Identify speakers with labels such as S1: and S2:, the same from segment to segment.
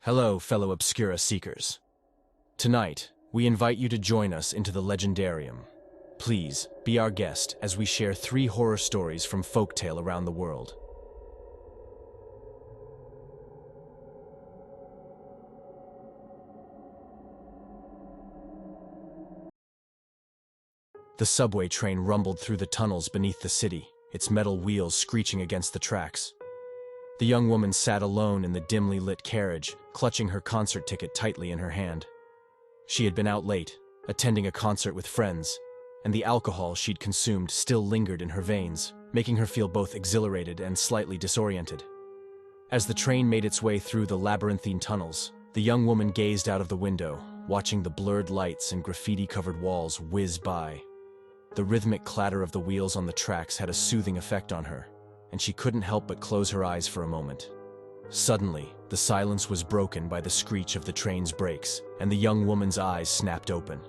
S1: Hello, fellow Obscura seekers. Tonight, we invite you to join us into the Legendarium. Please, be our guest as we share 3 horror stories from folktale around the world. The subway train rumbled through the tunnels beneath the city, its metal wheels screeching against the tracks. The young woman sat alone in the dimly lit carriage, clutching her concert ticket tightly in her hand. She had been out late, attending a concert with friends, and the alcohol she'd consumed still lingered in her veins, making her feel both exhilarated and slightly disoriented. As the train made its way through the labyrinthine tunnels, the young woman gazed out of the window, watching the blurred lights and graffiti-covered walls whiz by. The rhythmic clatter of the wheels on the tracks had a soothing effect on her, and she couldn't help but close her eyes for a moment. Suddenly, the silence was broken by the screech of the train's brakes, and the young woman's eyes snapped open.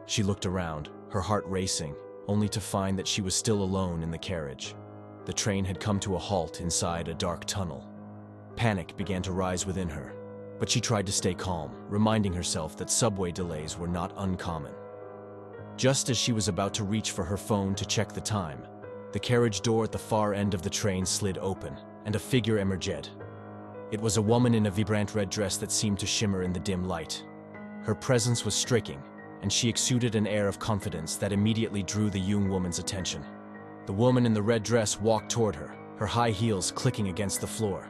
S1: She looked around, her heart racing, only to find that she was still alone in the carriage. The train had come to a halt inside a dark tunnel. Panic began to rise within her, but she tried to stay calm, reminding herself that subway delays were not uncommon. Just as she was about to reach for her phone to check the time, the carriage door at the far end of the train slid open, and a figure emerged. It was a woman in a vibrant red dress that seemed to shimmer in the dim light. Her presence was striking, and she exuded an air of confidence that immediately drew the young woman's attention. The woman in the red dress walked toward her, her high heels clicking against the floor.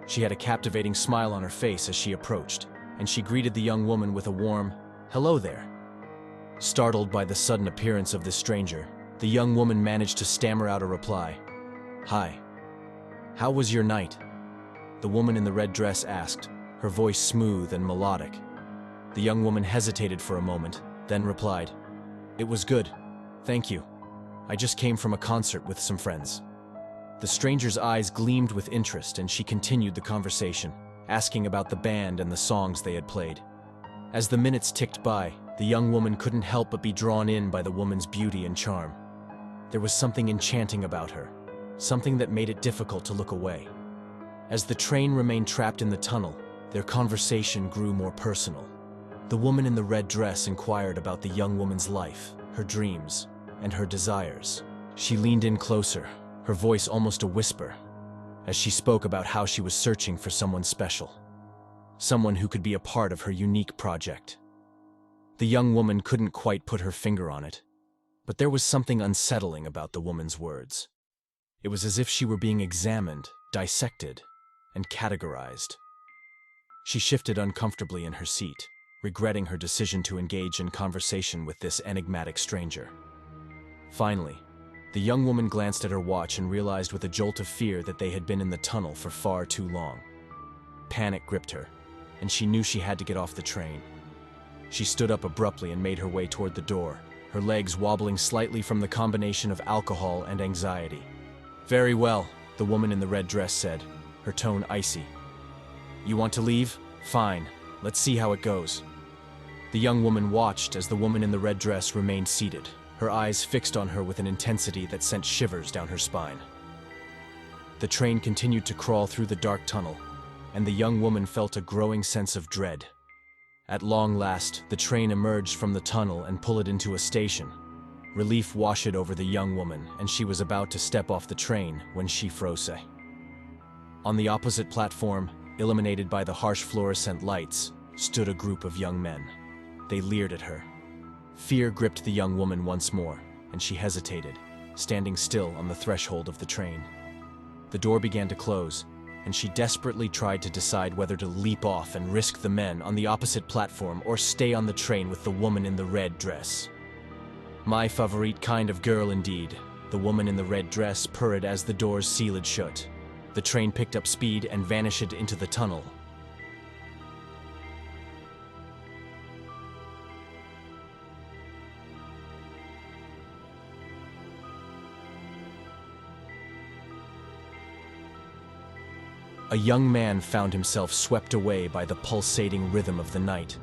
S1: She had a captivating smile on her face as she approached, and she greeted the young woman with a warm, "Hello there." Startled by the sudden appearance of this stranger, the young woman managed to stammer out a reply. "Hi. How was your night?" The woman in the red dress asked, her voice smooth and melodic. The young woman hesitated for a moment, then replied, "It was good. Thank you. I just came from a concert with some friends." The stranger's eyes gleamed with interest, and she continued the conversation, asking about the band and the songs they had played. As the minutes ticked by, the young woman couldn't help but be drawn in by the woman's beauty and charm. There was something enchanting about her, something that made it difficult to look away. As the train remained trapped in the tunnel, their conversation grew more personal. The woman in the red dress inquired about the young woman's life, her dreams, and her desires. She leaned in closer, her voice almost a whisper, as she spoke about how she was searching for someone special, someone who could be a part of her unique project. The young woman couldn't quite put her finger on it, but there was something unsettling about the woman's words. It was as if she were being examined, dissected, and categorized. She shifted uncomfortably in her seat, regretting her decision to engage in conversation with this enigmatic stranger. Finally, the young woman glanced at her watch and realized with a jolt of fear that they had been in the tunnel for far too long. Panic gripped her, and she knew she had to get off the train. She stood up abruptly and made her way toward the door, her legs wobbling slightly from the combination of alcohol and anxiety. "Very well," the woman in the red dress said, her tone icy. "You want to leave? Fine. Let's see how it goes." The young woman watched as the woman in the red dress remained seated, her eyes fixed on her with an intensity that sent shivers down her spine. The train continued to crawl through the dark tunnel, and the young woman felt a growing sense of dread. At long last, the train emerged from the tunnel and pulled it into a station. Relief washed over the young woman, and she was about to step off the train when she froze. On the opposite platform, illuminated by the harsh fluorescent lights, stood a group of young men. They leered at her. Fear gripped the young woman once more, and she hesitated, standing still on the threshold of the train. The door began to close, and she desperately tried to decide whether to leap off and risk the men on the opposite platform or stay on the train with the woman in the red dress. "My favorite kind of girl indeed," the woman in the red dress purred as the doors sealed shut. The train picked up speed and vanished into the tunnel. A young man found himself swept away by the pulsating rhythm of the night.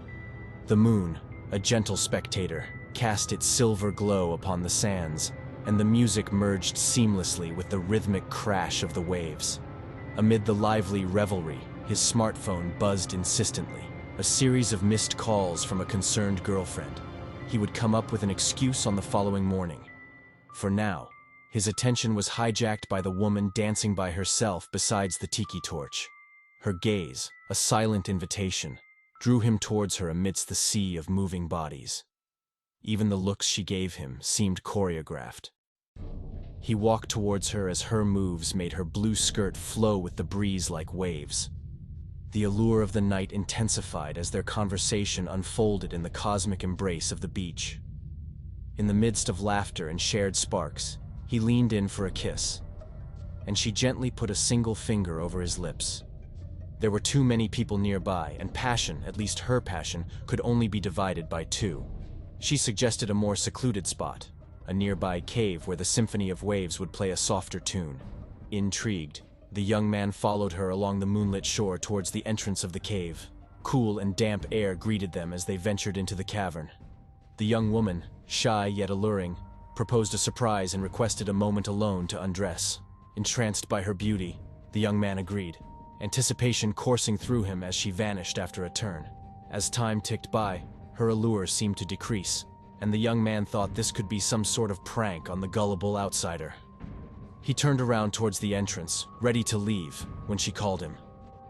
S1: The moon, a gentle spectator, cast its silver glow upon the sands, and the music merged seamlessly with the rhythmic crash of the waves. Amid the lively revelry, His smartphone buzzed insistently, a series of missed calls from a concerned girlfriend. He would come up with an excuse on the following morning. For now, his attention was hijacked by the woman dancing by herself beside the tiki torch. Her gaze, a silent invitation, drew him towards her amidst the sea of moving bodies. Even the looks she gave him seemed choreographed. He walked towards her as her moves made her blue skirt flow with the breeze like waves. The allure of the night intensified as their conversation unfolded in the cosmic embrace of the beach. In the midst of laughter and shared sparks, he leaned in for a kiss, and she gently put a single finger over his lips. There were too many people nearby, and passion, at least her passion, could only be divided by two. She suggested a more secluded spot, a nearby cave where the symphony of waves would play a softer tune. Intrigued, the young man followed her along the moonlit shore towards the entrance of the cave. Cool and damp air greeted them as they ventured into the cavern. The young woman, shy yet alluring, proposed a surprise and requested a moment alone to undress. Entranced by her beauty, the young man agreed, anticipation coursing through him as she vanished after a turn. As time ticked by, her allure seemed to decrease, and the young man thought this could be some sort of prank on the gullible outsider. He turned around towards the entrance, ready to leave, when she called him.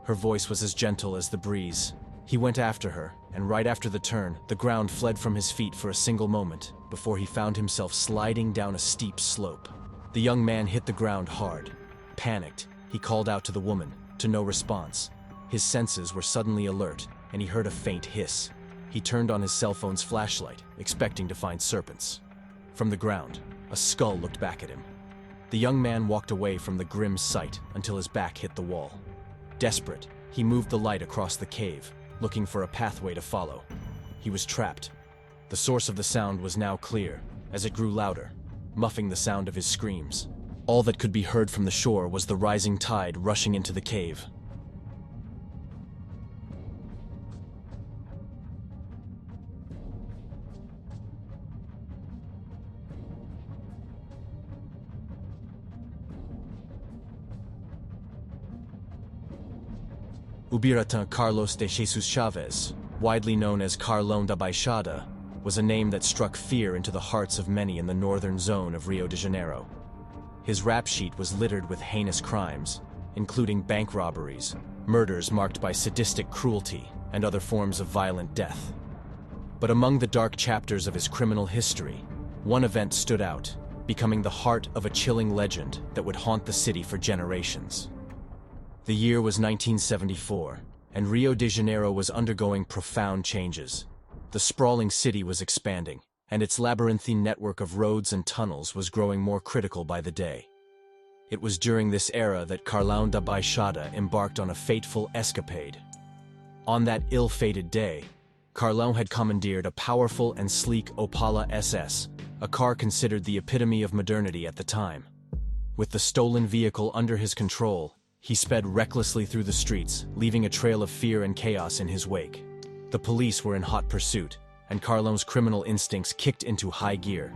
S1: Her voice was as gentle as the breeze. He went after her, and right after the turn, the ground fled from his feet for a single moment, before he found himself sliding down a steep slope. The young man hit the ground hard. Panicked, he called out to the woman, to no response. His senses were suddenly alert, and he heard a faint hiss. He turned on his cell phone's flashlight, expecting to find serpents. From the ground, a skull looked back at him. The young man walked away from the grim sight until his back hit the wall. Desperate, he moved the light across the cave, looking for a pathway to follow. He was trapped. The source of the sound was now clear, as it grew louder, muffing the sound of his screams. All that could be heard from the shore was the rising tide rushing into the cave. Ubiratan Carlos de Jesus Chavez, widely known as Carlão da Baixada, was a name that struck fear into the hearts of many in the northern zone of Rio de Janeiro. His rap sheet was littered with heinous crimes, including bank robberies, murders marked by sadistic cruelty, and other forms of violent death. But among the dark chapters of his criminal history, one event stood out, becoming the heart of a chilling legend that would haunt the city for generations. The year was 1974, and Rio de Janeiro was undergoing profound changes. The sprawling city was expanding, and its labyrinthine network of roads and tunnels was growing more critical by the day. It was during this era that Carlão da Baixada embarked on a fateful escapade. On that ill-fated day, Carlão had commandeered a powerful and sleek Opala SS, a car considered the epitome of modernity at the time. With the stolen vehicle under his control, he sped recklessly through the streets, leaving a trail of fear and chaos in his wake. The police were in hot pursuit, and Carlão's criminal instincts kicked into high gear.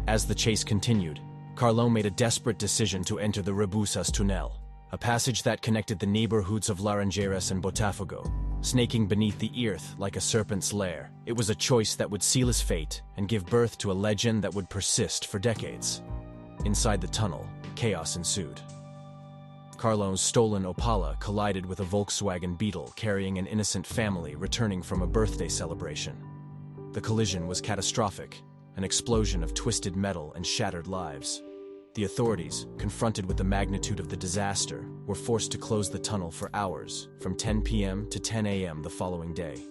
S1: As the chase continued, Carlão made a desperate decision to enter the Rebusas Tunnel, a passage that connected the neighborhoods of Laranjeiras and Botafogo, snaking beneath the earth like a serpent's lair. It was a choice that would seal his fate and give birth to a legend that would persist for decades. Inside the tunnel, chaos ensued. Carlão's stolen Opala collided with a Volkswagen Beetle carrying an innocent family returning from a birthday celebration. The collision was catastrophic, an explosion of twisted metal and shattered lives. The authorities, confronted with the magnitude of the disaster, were forced to close the tunnel for hours, from 10 p.m. to 10 a.m. the following day.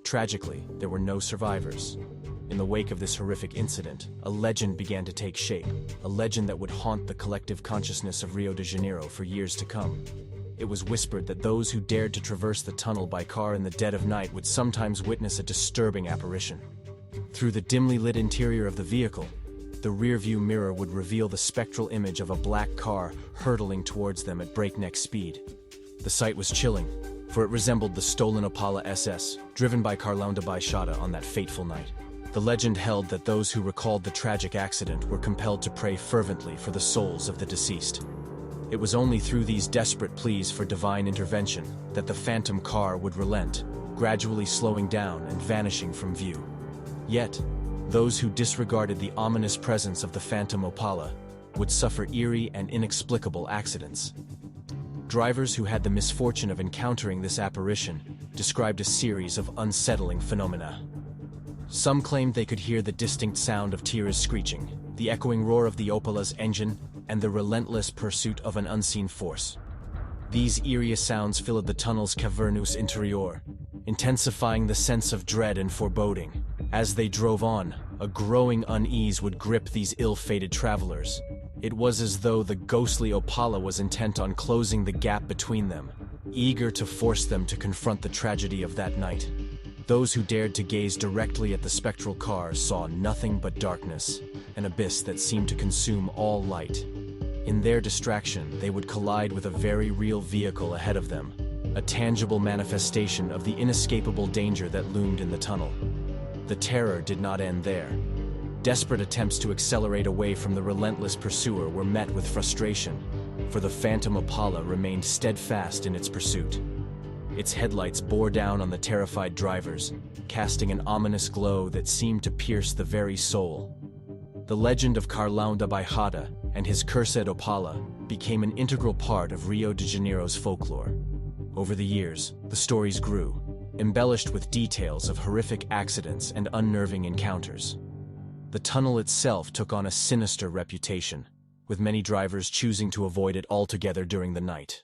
S1: Tragically, there were no survivors. In the wake of this horrific incident, a legend began to take shape, a legend that would haunt the collective consciousness of Rio de Janeiro for years to come. It was whispered that those who dared to traverse the tunnel by car in the dead of night would sometimes witness a disturbing apparition. Through the dimly lit interior of the vehicle, the rearview mirror would reveal the spectral image of a black car hurtling towards them at breakneck speed. The sight was chilling, for it resembled the stolen Opala SS, driven by Carlão da Baixada on that fateful night. The legend held that those who recalled the tragic accident were compelled to pray fervently for the souls of the deceased. It was only through these desperate pleas for divine intervention that the phantom car would relent, gradually slowing down and vanishing from view. Yet, those who disregarded the ominous presence of the Phantom Opala would suffer eerie and inexplicable accidents. Drivers who had the misfortune of encountering this apparition described a series of unsettling phenomena. Some claimed they could hear the distinct sound of tears screeching, the echoing roar of the Opala's engine, and the relentless pursuit of an unseen force. These eerie sounds filled the tunnel's cavernous interior, intensifying the sense of dread and foreboding. As they drove on, a growing unease would grip these ill-fated travelers. It was as though the ghostly Opala was intent on closing the gap between them, eager to force them to confront the tragedy of that night. Those who dared to gaze directly at the spectral car saw nothing but darkness, an abyss that seemed to consume all light. In their distraction, they would collide with a very real vehicle ahead of them, a tangible manifestation of the inescapable danger that loomed in the tunnel. The terror did not end there. Desperate attempts to accelerate away from the relentless pursuer were met with frustration, for the Phantom Opala remained steadfast in its pursuit. Its headlights bore down on the terrified drivers, casting an ominous glow that seemed to pierce the very soul. The legend of Carlão da Baixada and his cursed Opala became an integral part of Rio de Janeiro's folklore. Over the years, the stories grew, embellished with details of horrific accidents and unnerving encounters. The tunnel itself took on a sinister reputation, with many drivers choosing to avoid it altogether during the night.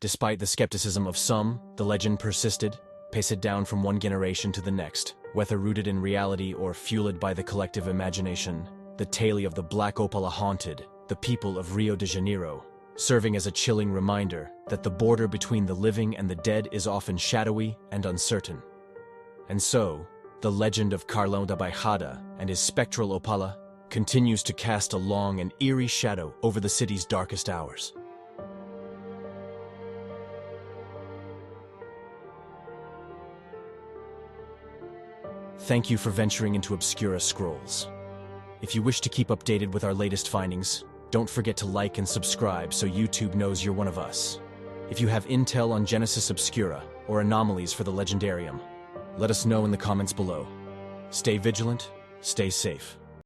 S1: Despite the skepticism of some, the legend persisted, passed down from one generation to the next, whether rooted in reality or fueled by the collective imagination. The tale of the Black Opala haunted the people of Rio de Janeiro, serving as a chilling reminder that the border between the living and the dead is often shadowy and uncertain. And so, the legend of Carlão da Baixada and his spectral Opala continues to cast a long and eerie shadow over the city's darkest hours. Thank you for venturing into Obscura Scrolls. If you wish to keep updated with our latest findings, don't forget to like and subscribe so YouTube knows you're one of us. If you have intel on Genesis Obscura or anomalies for the Legendarium, let us know in the comments below. Stay vigilant, stay safe.